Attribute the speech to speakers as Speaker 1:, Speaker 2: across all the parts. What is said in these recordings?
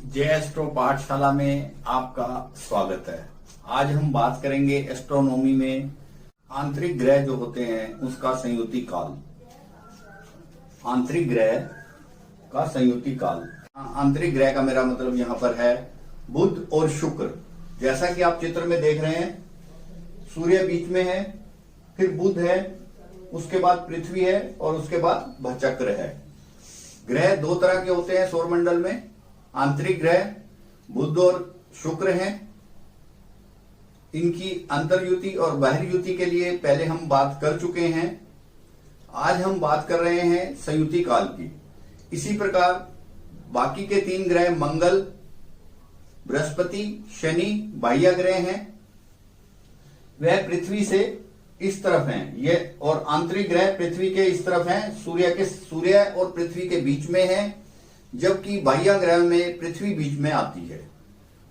Speaker 1: जय एस्ट्रो पाठशाला में आपका स्वागत है। आज हम बात करेंगे एस्ट्रोनॉमी में आंतरिक ग्रह जो होते हैं उसका संयुति काल। आंतरिक ग्रह का संयुति काल। आंतरिक ग्रह का मेरा मतलब यहाँ पर है बुध और शुक्र। जैसा कि आप चित्र में देख रहे हैं, सूर्य बीच में है, फिर बुध है, उसके बाद पृथ्वी है और उसके बाद भचक्र है। ग्रह दो तरह के होते हैं सौरमंडल में। आंतरिक ग्रह बुध और शुक्र हैं। इनकी अंतर्युति और बहिर्युति के लिए पहले हम बात कर चुके हैं। आज हम बात कर रहे हैं संयुति काल की। इसी प्रकार बाकी के तीन ग्रह मंगल, बृहस्पति, शनि बाह्य ग्रह हैं। वह पृथ्वी से इस तरफ हैं ये, और आंतरिक ग्रह पृथ्वी के इस तरफ हैं। सूर्य और पृथ्वी के बीच में है, जबकि बाह्य ग्रह में पृथ्वी बीच में आती है।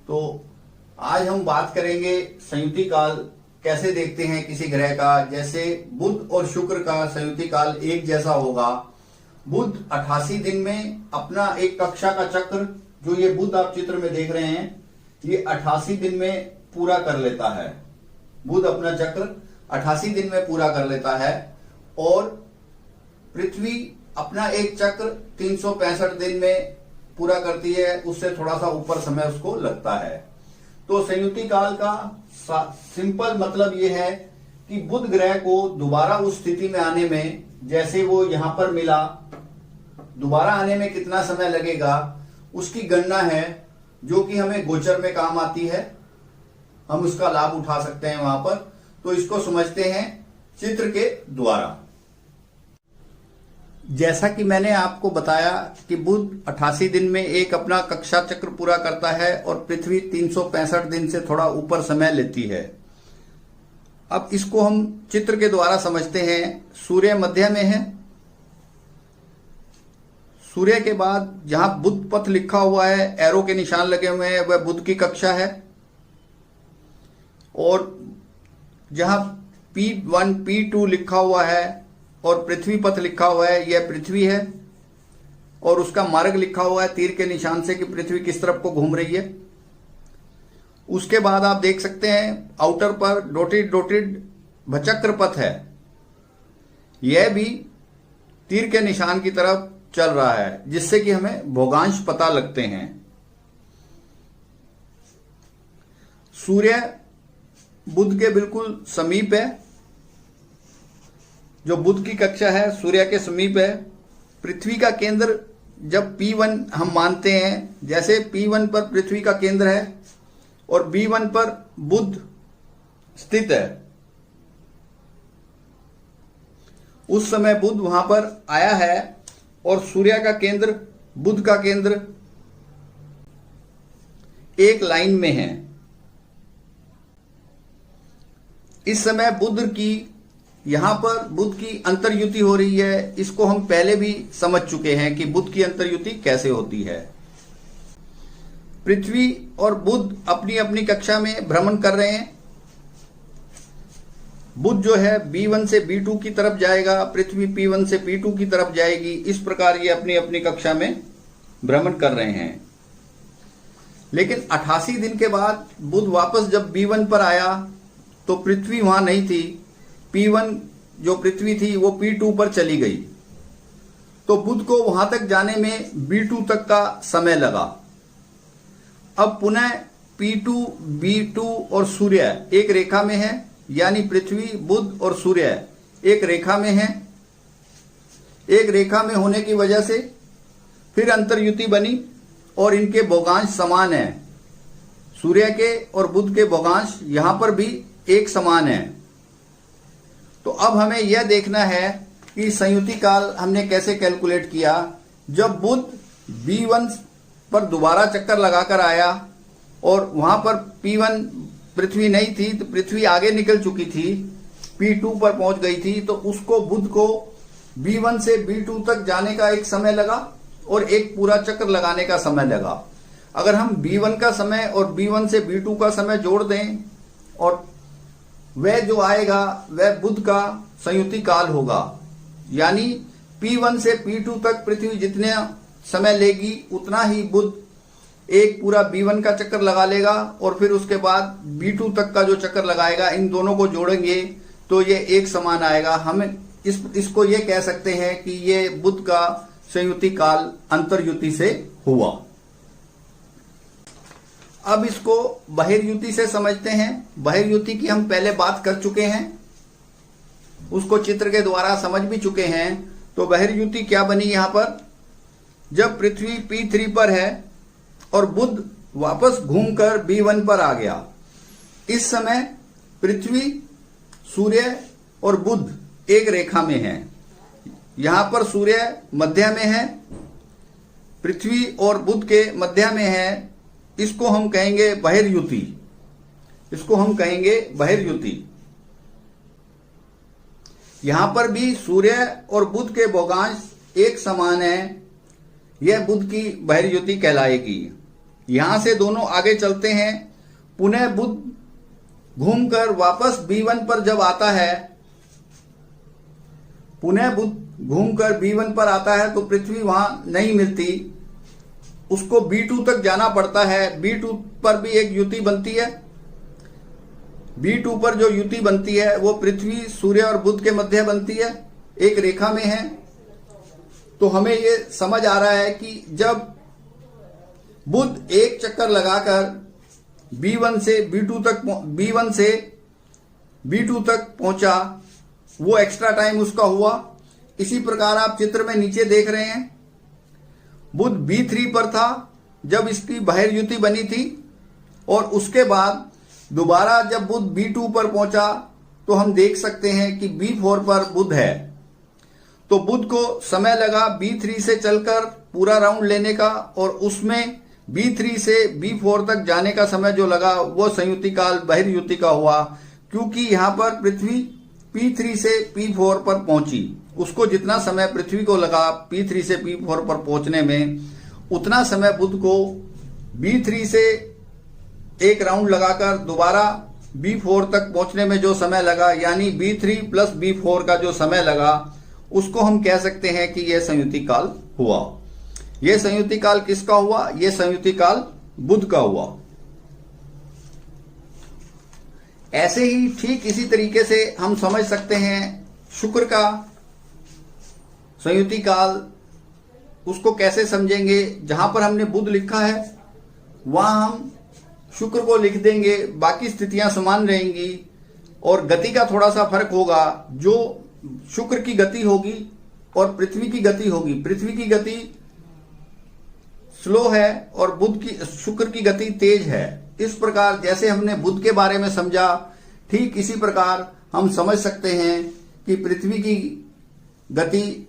Speaker 1: तो आज हम बात करेंगे संयुति काल कैसे देखते हैं किसी ग्रह का। जैसे बुध और शुक्र का संयुति काल एक जैसा होगा। बुध 88 दिन में अपना एक कक्षा का चक्र, जो ये बुध आप चित्र में देख रहे हैं, ये 88 दिन में पूरा कर लेता है। बुध अपना चक्र 88 दिन में पूरा कर लेता है और पृथ्वी अपना एक चक्र 365 दिन में पूरा करती है। उससे थोड़ा सा ऊपर समय उसको लगता है। तो संयुति काल का सिंपल मतलब यह है कि बुध ग्रह को दोबारा उस स्थिति में आने में, जैसे वो यहां पर मिला, दोबारा आने में कितना समय लगेगा उसकी गणना है, जो कि हमें गोचर में काम आती है। हम उसका लाभ उठा सकते हैं वहां पर। तो इसको समझते हैं चित्र के द्वारा। जैसा कि मैंने आपको बताया कि बुध 88 दिन में एक अपना कक्षा चक्र पूरा करता है और पृथ्वी 365 दिन से थोड़ा ऊपर समय लेती है। अब इसको हम चित्र के द्वारा समझते हैं। सूर्य मध्य में है। सूर्य के बाद जहां बुध पथ लिखा हुआ है, एरो के निशान लगे हुए हैं, वह बुध की कक्षा है। और जहां P1 P2 लिखा हुआ है और पृथ्वी पथ लिखा हुआ है, यह पृथ्वी है। और उसका मार्ग लिखा हुआ है तीर के निशान से कि पृथ्वी किस तरफ को घूम रही है। उसके बाद आप देख सकते हैं आउटर पर डॉटेड भचक्र पथ है। यह भी तीर के निशान की तरफ चल रहा है, जिससे कि हमें भोगांश पता लगते हैं। सूर्य बुध के बिल्कुल समीप है। जो बुध की कक्षा है सूर्य के समीप है। पृथ्वी का केंद्र जब P1 हम मानते हैं, जैसे P1 पर पृथ्वी का केंद्र है और B1 पर बुध स्थित है, उस समय बुध वहां पर आया है और सूर्य का केंद्र, बुध का केंद्र एक लाइन में है। इस समय बुध की यहां पर बुध की अंतर्युति हो रही है। इसको हम पहले भी समझ चुके हैं कि बुध की अंतर्युति कैसे होती है। पृथ्वी और बुध अपनी अपनी कक्षा में भ्रमण कर रहे हैं। बुध जो है B1 से B2 की तरफ जाएगा, पृथ्वी P1 से P2 की तरफ जाएगी। इस प्रकार ये अपनी अपनी कक्षा में भ्रमण कर रहे हैं। लेकिन 88 दिन के बाद बुध वापस जब B1 पर आया तो पृथ्वी वहां नहीं थी। P1 जो पृथ्वी थी वो P2 पर चली गई। तो बुध को वहां तक जाने में B2 तक का समय लगा। अब पुनः P2, B2 और सूर्य एक रेखा में है, यानी पृथ्वी, बुध और सूर्य एक रेखा में है। एक रेखा में होने की वजह से फिर अंतर्युति बनी और इनके भोगांश समान है। सूर्य के और बुध के भोगांश यहां पर भी एक समान है। तो अब हमें यह देखना है कि संयुति काल हमने कैसे कैलकुलेट किया। जब बुध B1 पर दोबारा चक्कर लगाकर आया और वहां पर P1 पृथ्वी नहीं थी, तो पृथ्वी आगे निकल चुकी थी, P2 पर पहुंच गई थी, तो उसको बुध को B1 से B2 तक जाने का एक समय लगा और एक पूरा चक्र लगाने का समय लगा। अगर हम B1 का समय और B1 से B2 का समय जोड़ दें और वह जो आएगा वह बुध का संयुति काल होगा। यानी P1 से P2 तक पृथ्वी जितने समय लेगी उतना ही बुध एक पूरा B1 का चक्कर लगा लेगा और फिर उसके बाद B2 तक का जो चक्कर लगाएगा, इन दोनों को जोड़ेंगे तो ये एक समान आएगा। हम इसको ये कह सकते हैं कि ये बुध का संयुति काल अंतर्युति से हुआ। अब इसको बहिर्युति से समझते हैं। बहिर्युति की हम पहले बात कर चुके हैं, उसको चित्र के द्वारा समझ भी चुके हैं। तो बहिर्युति क्या बनी यहां पर, जब पृथ्वी P3 पर है और बुध वापस घूमकर B1 पर आ गया। इस समय पृथ्वी, सूर्य और बुध एक रेखा में है। यहां पर सूर्य मध्य में है, पृथ्वी और बुध के मध्य में है। इसको हम कहेंगे बहिर्युति, इसको हम कहेंगे बहिर्युति। यहां पर भी सूर्य और बुध के भोगांश एक समान है, यह बुध की बहिर्युति कहलाएगी। यहां से दोनों आगे चलते हैं। पुनः बुध घूमकर वापस B1 पर जब आता है, पुनः बुध घूमकर B1 पर आता है तो पृथ्वी वहां नहीं मिलती, उसको B2 तक जाना पड़ता है। B2 पर भी एक युति बनती है। B2 पर जो युति बनती है वो पृथ्वी, सूर्य और बुध के मध्य बनती है, एक रेखा में है। तो हमें ये समझ आ रहा है कि जब बुध एक चक्कर लगाकर B1 से B2 तक पहुंचा, वो एक्स्ट्रा टाइम उसका हुआ। इसी प्रकार आप चित्र में नीचे देख रहे हैं, बुध B3 पर था जब इसकी बहिर्युति बनी थी, और उसके बाद दोबारा जब बुध B2 पर पहुंचा तो हम देख सकते हैं कि B4 पर बुध है। तो बुध को समय लगा B3 से चलकर पूरा राउंड लेने का, और उसमें B3 से B4 तक जाने का समय जो लगा वो संयुति काल बहिर्युति का हुआ। क्योंकि यहां पर पृथ्वी P3 से P4 पर पहुंची, उसको जितना समय पृथ्वी को लगा P3 से P4 पर पहुंचने में, उतना समय बुध को B3 से एक राउंड लगाकर दोबारा B4 तक पहुंचने में जो समय लगा, यानी B3 प्लस B4 का जो समय लगा, उसको हम कह सकते हैं कि यह संयुति काल हुआ। यह संयुति काल किसका हुआ? यह संयुति काल बुध का हुआ। ऐसे ही ठीक इसी तरीके से हम समझ सकते हैं शुक्र का संयुति काल। उसको कैसे समझेंगे? जहां पर हमने बुध लिखा है वहां हम शुक्र को लिख देंगे, बाकी स्थितियां समान रहेंगी और गति का थोड़ा सा फर्क होगा। जो शुक्र की गति होगी और पृथ्वी की गति होगी, पृथ्वी की गति स्लो है और शुक्र की गति तेज है। इस प्रकार जैसे हमने बुध के बारे में समझा, ठीक इसी प्रकार हम समझ सकते हैं कि पृथ्वी की गति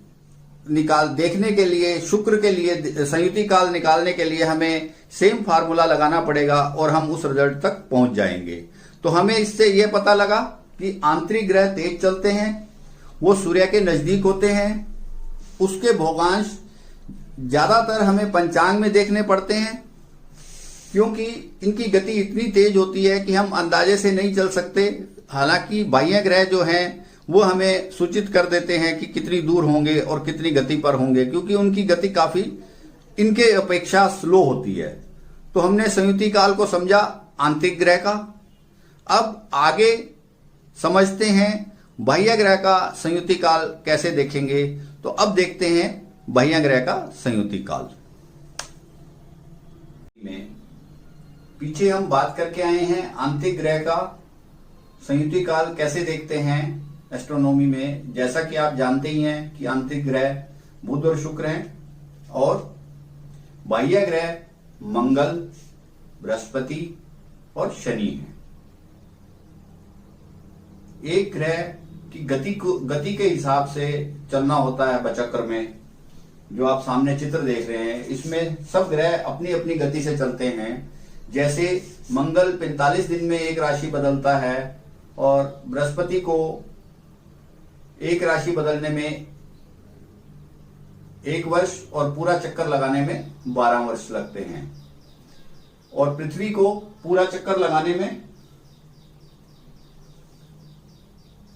Speaker 1: देखने के लिए, शुक्र के लिए संयुति काल निकालने के लिए हमें सेम फार्मूला लगाना पड़ेगा और हम उस रिजल्ट तक पहुंच जाएंगे। तो हमें इससे यह पता लगा कि आंतरिक ग्रह तेज चलते हैं, वो सूर्य के नजदीक होते हैं, उसके भोगांश ज्यादातर हमें पंचांग में देखने पड़ते हैं, क्योंकि इनकी गति इतनी तेज होती है कि हम अंदाजे से नहीं चल सकते। हालांकि बाह्य ग्रह जो हैं वो हमें सूचित कर देते हैं कि कितनी दूर होंगे और कितनी गति पर होंगे, क्योंकि उनकी गति काफी इनके अपेक्षा स्लो होती है। तो हमने संयुति काल को समझा आंतरिक ग्रह का। अब आगे समझते हैं बाह्य ग्रह का संयुति काल कैसे देखेंगे। तो अब देखते हैं बाह्य ग्रह का संयुति काल। पीछे हम बात करके आए हैं आंतरिक ग्रह का संयुति काल कैसे देखते हैं एस्ट्रोनॉमी में। जैसा कि आप जानते ही हैं कि आंतरिक ग्रह बुध और शुक्र हैं और बाह्य ग्रह मंगल, बृहस्पति और शनि हैं। एक ग्रह की गति के हिसाब से चलना होता है बचक्र में। जो आप सामने चित्र देख रहे हैं, इसमें सब ग्रह अपनी अपनी गति से चलते हैं। जैसे मंगल 45 दिन में एक राशि बदलता है और बृहस्पति को एक राशि बदलने में 1 वर्ष और पूरा चक्कर लगाने में 12 वर्ष लगते हैं, और पृथ्वी को पूरा चक्कर लगाने में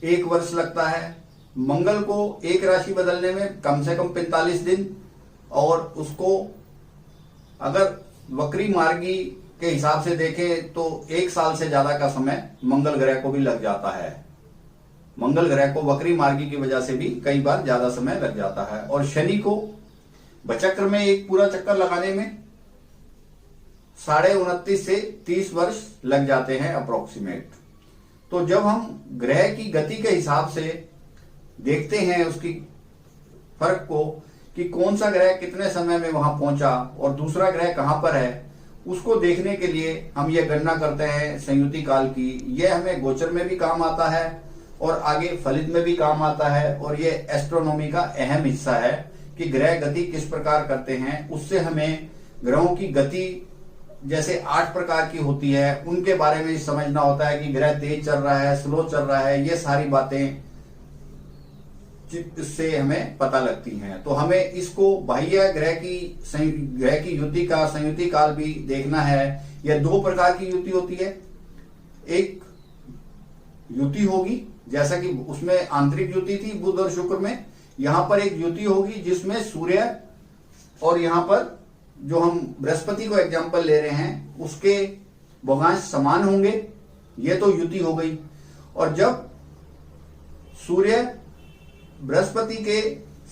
Speaker 1: 1 वर्ष लगता है। मंगल को एक राशि बदलने में कम से कम 45 दिन, और उसको अगर वक्री मार्गी के हिसाब से देखें तो 1 साल से ज्यादा का समय मंगल ग्रह को भी लग जाता है। मंगल ग्रह को वक्री मार्गी की वजह से भी कई बार ज्यादा समय लग जाता है। और शनि को बचक्र में एक पूरा चक्कर लगाने में 29.5 से 30 वर्ष लग जाते हैं अप्रोक्सीमेट। तो जब हम ग्रह की गति के हिसाब से देखते हैं उसकी फर्क को कि कौन सा ग्रह कितने समय में वहां पहुंचा और दूसरा ग्रह कहां पर है, उसको देखने के लिए हम ये गणना करते हैं संयुति काल की। यह हमें गोचर में भी काम आता है और आगे फलित में भी काम आता है। और ये एस्ट्रोनॉमी का अहम हिस्सा है कि ग्रह गति किस प्रकार करते हैं। उससे हमें ग्रहों की गति जैसे 8 प्रकार की होती है उनके बारे में समझना होता है कि ग्रह तेज चल रहा है, स्लो चल रहा है, ये सारी बातें इससे हमें पता लगती हैं। तो हमें इसको बाह्य ग्रह की युति का संयुति काल भी देखना है। यह 2 प्रकार की युति होती है। एक युति होगी जैसा कि उसमें आंतरिक युति थी बुध और शुक्र में, यहां पर एक युति होगी जिसमें सूर्य और यहां पर जो हम बृहस्पति को एग्जाम्पल ले रहे हैं उसके भोगांश समान होंगे, ये तो युति हो गई। और जब सूर्य बृहस्पति के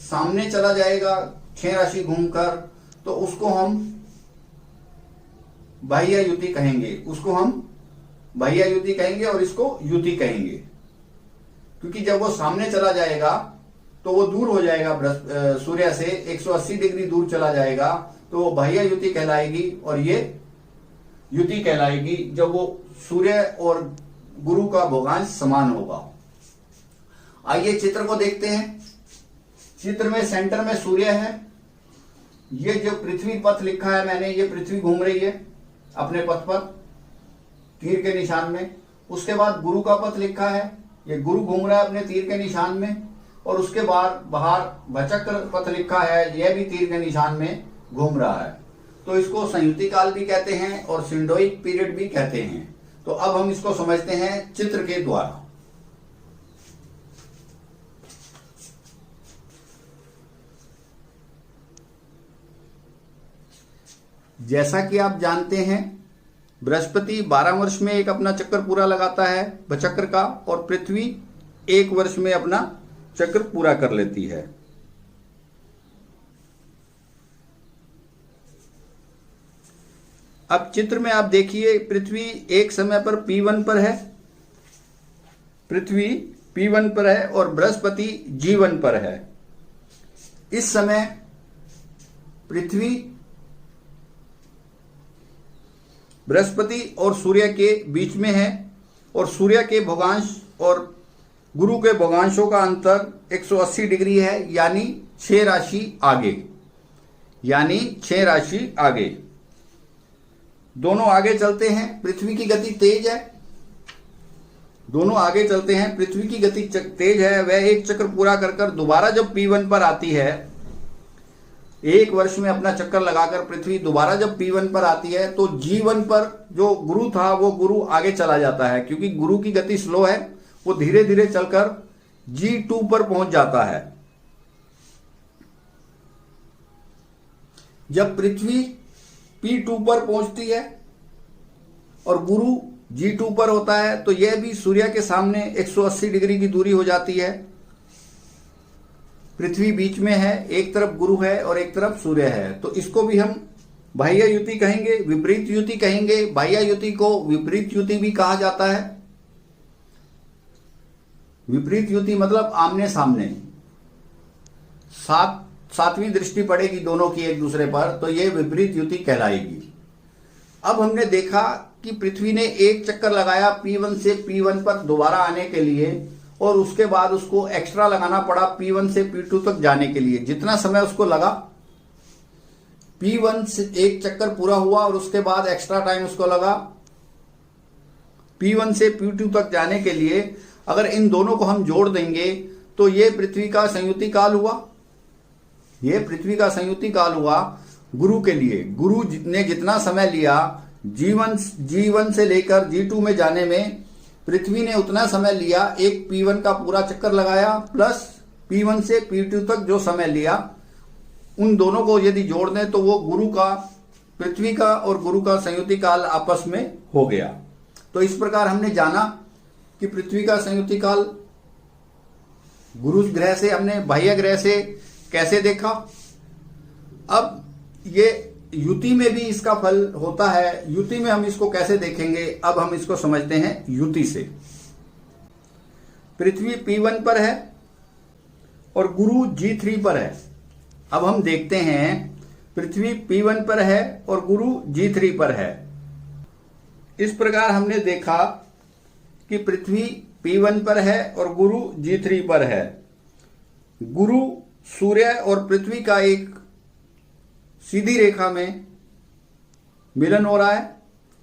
Speaker 1: सामने चला जाएगा 6 राशि घूमकर, तो उसको हम बाह्य युति कहेंगे, और इसको युति कहेंगे। क्योंकि जब वो सामने चला जाएगा तो वो दूर हो जाएगा, सूर्य से 180 डिग्री दूर चला जाएगा, तो वो बाह्य युति कहलाएगी। और ये युति कहलाएगी जब वो सूर्य और गुरु का भोगांश समान होगा। आइए चित्र को देखते हैं। चित्र में सेंटर में सूर्य है। ये जो पृथ्वी पथ लिखा है मैंने, ये पृथ्वी घूम रही है अपने पथ पर तीर के निशान में। उसके बाद गुरु का पथ लिखा है, ये गुरु घूम रहा है अपने तीर के निशान में। और उसके बाद बाहर बचक्र पथ लिखा है, यह भी तीर के निशान में घूम रहा है। तो इसको संयुति काल भी कहते हैं और सिंडोइक पीरियड भी कहते हैं। तो अब हम इसको समझते हैं चित्र के द्वारा। जैसा कि आप जानते हैं बृहस्पति 12 वर्ष में एक अपना चक्कर पूरा लगाता है बचक्र का, और पृथ्वी 1 वर्ष में अपना चक्र पूरा कर लेती है। अब चित्र में आप देखिए पृथ्वी एक समय पर P1 पर है, पृथ्वी P1 पर है और बृहस्पति G1 पर है। इस समय पृथ्वी बृहस्पति और सूर्य के बीच में है और सूर्य के भोगांश और गुरु के भोगांशों का अंतर 180 डिग्री है, यानी 6 राशि आगे। दोनों आगे चलते हैं, पृथ्वी की गति तेज है, दोनों आगे चलते हैं, पृथ्वी की गति तेज है। वह एक चक्र पूरा कर दोबारा जब P1 पर आती है, 1 वर्ष में अपना चक्कर लगाकर पृथ्वी दोबारा जब P1 पर आती है, तो G1 पर जो गुरु था वो गुरु आगे चला जाता है। क्योंकि गुरु की गति स्लो है, वो धीरे धीरे चलकर G2 पर पहुंच जाता है। जब पृथ्वी P2 पर पहुंचती है और गुरु G2 पर होता है, तो यह भी सूर्य के सामने 180 डिग्री की दूरी हो जाती है। पृथ्वी बीच में है, एक तरफ गुरु है और एक तरफ सूर्य है। तो इसको भी हम बाह्य युति कहेंगे, विपरीत युति कहेंगे। बाह्य युति को विपरीत युति भी कहा जाता है। विपरीत युति मतलब आमने सामने, सातवीं दृष्टि पड़ेगी दोनों की एक दूसरे पर, तो ये विपरीत युति कहलाएगी। अब हमने देखा कि पृथ्वी ने एक चक्कर लगाया P1 से P1 पर दोबारा आने के लिए, और उसके बाद उसको एक्स्ट्रा लगाना पड़ा P1 से P2 तक जाने के लिए। जितना समय उसको लगा, P1 से एक चक्कर पूरा हुआ और उसके बाद एक्स्ट्रा टाइम उसको लगा P1 से P2 तक जाने के लिए। अगर इन दोनों को हम जोड़ देंगे तो ये पृथ्वी का संयुति काल हुआ। ये पृथ्वी का संयुति काल हुआ गुरु के लिए। गुरु ने जितना समय लिया G1 से लेकर G2 में जाने में, पृथ्वी ने उतना समय लिया। एक P1 का पूरा चक्कर लगाया प्लस P1 से P2 तक जो समय लिया, उन दोनों को यदि जोड़ दें तो वो गुरु का पृथ्वी का और गुरु का संयुति काल आपस में हो गया। तो इस प्रकार हमने जाना कि पृथ्वी का संयुति काल गुरु ग्रह से, हमने बाह्य ग्रह से कैसे देखा। अब ये युति में भी इसका फल होता है। युति में हम इसको कैसे देखेंगे, अब हम इसको समझते हैं युति से। पृथ्वी P1 पर है और गुरु G3 पर है। अब हम देखते हैं पृथ्वी P1 पर है और गुरु G3 पर है। इस प्रकार हमने देखा कि पृथ्वी P1 पर है और गुरु G3 पर है। गुरु सूर्य और पृथ्वी का एक सीधी रेखा में मिलन हो रहा है।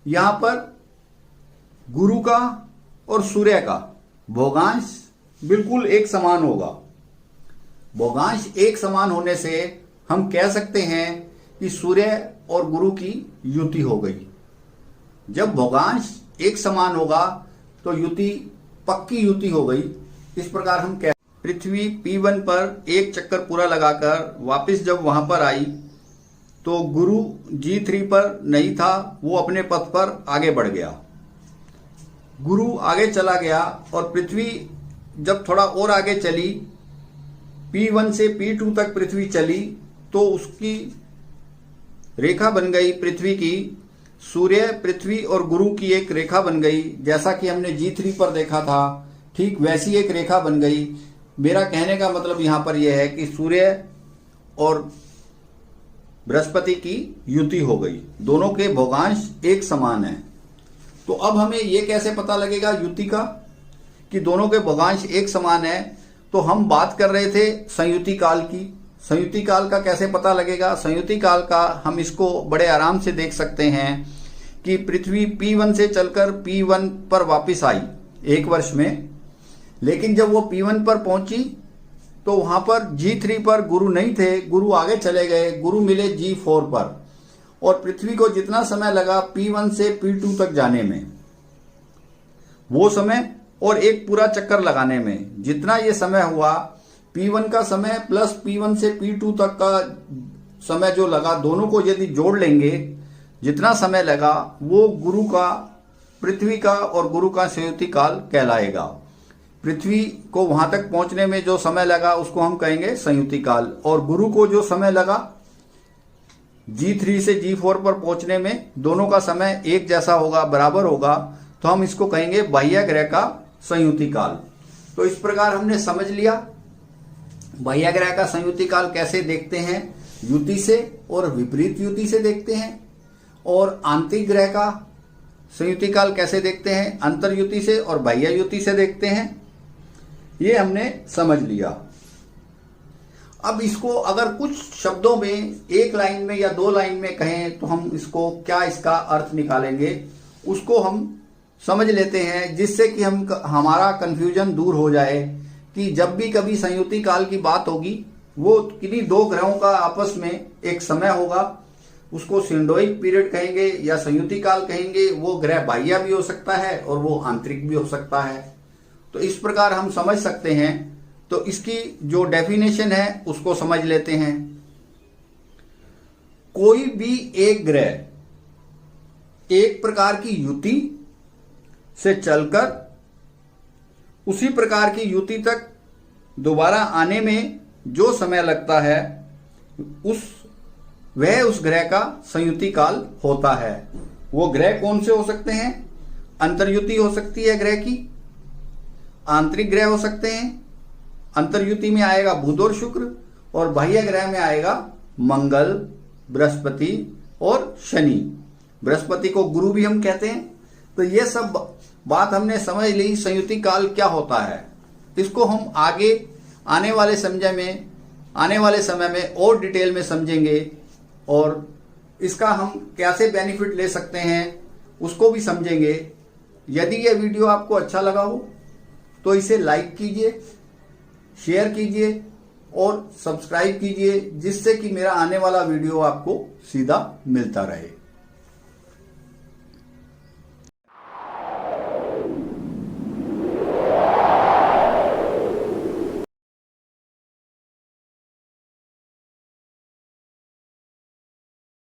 Speaker 1: यहां पर गुरु का और सूर्य का भोगांश बिल्कुल एक समान होगा। भोगांश एक समान होने से हम कह सकते हैं कि सूर्य और गुरु की युति हो गई। जब भोगांश एक समान होगा तो युति पक्की युति हो गई। इस प्रकार हम कह, पृथ्वी P1 पर एक चक्कर पूरा लगाकर वापस जब वहां पर आई तो गुरु G3 पर नहीं था, वो अपने पथ पर आगे बढ़ गया। गुरु आगे चला गया और पृथ्वी जब थोड़ा और आगे चली, P1 से P2 तक पृथ्वी चली तो उसकी रेखा बन गई पृथ्वी की। सूर्य, पृथ्वी और गुरु की एक रेखा बन गई। जैसा कि हमने G3 पर देखा था, ठीक वैसी एक रेखा बन गई। मेरा कहने का मतलब यहां पर यह है कि सूर्य और बृहस्पति की युति हो गई। दोनों के भोगांश एक समान है। तो अब हमें यह कैसे पता लगेगा युति का कि दोनों के भोगांश एक समान है। तो हम बात कर रहे थे संयुति काल की। संयुति काल का कैसे पता लगेगा? संयुति काल का हम इसको बड़े आराम से देख सकते हैं कि पृथ्वी P1 से चलकर P1 पर वापस आई 1 वर्ष में। लेकिन जब वो P1 पर पहुंची तो वहां पर G3 पर गुरु नहीं थे, गुरु आगे चले गए। गुरु मिले G4 पर और पृथ्वी को जितना समय लगा P1 से P2 तक जाने में, वो समय और एक पूरा चक्कर लगाने में जितना ये समय हुआ, P1 का समय प्लस P1 से P2 तक का समय जो लगा, दोनों को यदि जोड़ लेंगे, जितना समय लगा वो गुरु का, पृथ्वी का और गुरु का संयुति काल कहलाएगा। पृथ्वी को वहां तक पहुंचने में जो समय लगा उसको हम कहेंगे संयुति काल, और गुरु को जो समय लगा G3 से G4 पर पहुंचने में, दोनों का समय एक जैसा होगा, बराबर होगा, तो हम इसको कहेंगे बाह्य ग्रह का संयुति काल। तो इस प्रकार हमने समझ लिया बाह्य ग्रह का संयुति काल कैसे देखते हैं, युति से और विपरीत युति से देखते हैं, और आंतरिक ग्रह का संयुति काल कैसे देखते हैं, अंतर युति से और बाह्य युति से देखते हैं। ये हमने समझ लिया। अब इसको अगर कुछ शब्दों में, एक लाइन में या 2 लाइन में कहें तो हम इसको क्या, इसका अर्थ निकालेंगे, उसको हम समझ लेते हैं, जिससे कि हमारा कंफ्यूजन दूर हो जाए कि जब भी कभी संयुति काल की बात होगी, वो किन्हीं 2 ग्रहों का आपस में एक समय होगा, उसको सिंडोइक पीरियड कहेंगे या संयुति काल कहेंगे। वो ग्रह बाह्य भी हो सकता है और वो आंतरिक भी हो सकता है। तो इस प्रकार हम समझ सकते हैं। तो इसकी जो डेफिनेशन है उसको समझ लेते हैं। कोई भी एक ग्रह एक प्रकार की युति से चलकर उसी प्रकार की युति तक दोबारा आने में जो समय लगता है, वह उस ग्रह का संयुति काल होता है। वो ग्रह कौन से हो सकते हैं? अंतर्युति हो सकती है ग्रह की, आंतरिक ग्रह हो सकते हैं। अंतर्युति में आएगा बुध और शुक्र, और बाह्य ग्रह में आएगा मंगल, बृहस्पति और शनि। बृहस्पति को गुरु भी हम कहते हैं। तो ये सब बात हमने समझ ली, संयुति काल क्या होता है। इसको हम आगे आने वाले समय में और डिटेल में समझेंगे, और इसका हम कैसे बेनिफिट ले सकते हैं उसको भी समझेंगे। यदि यह वीडियो आपको अच्छा लगा हो तो इसे लाइक कीजिए, शेयर कीजिए और सब्सक्राइब कीजिए, जिससे कि मेरा आने वाला वीडियो आपको सीधा मिलता रहे।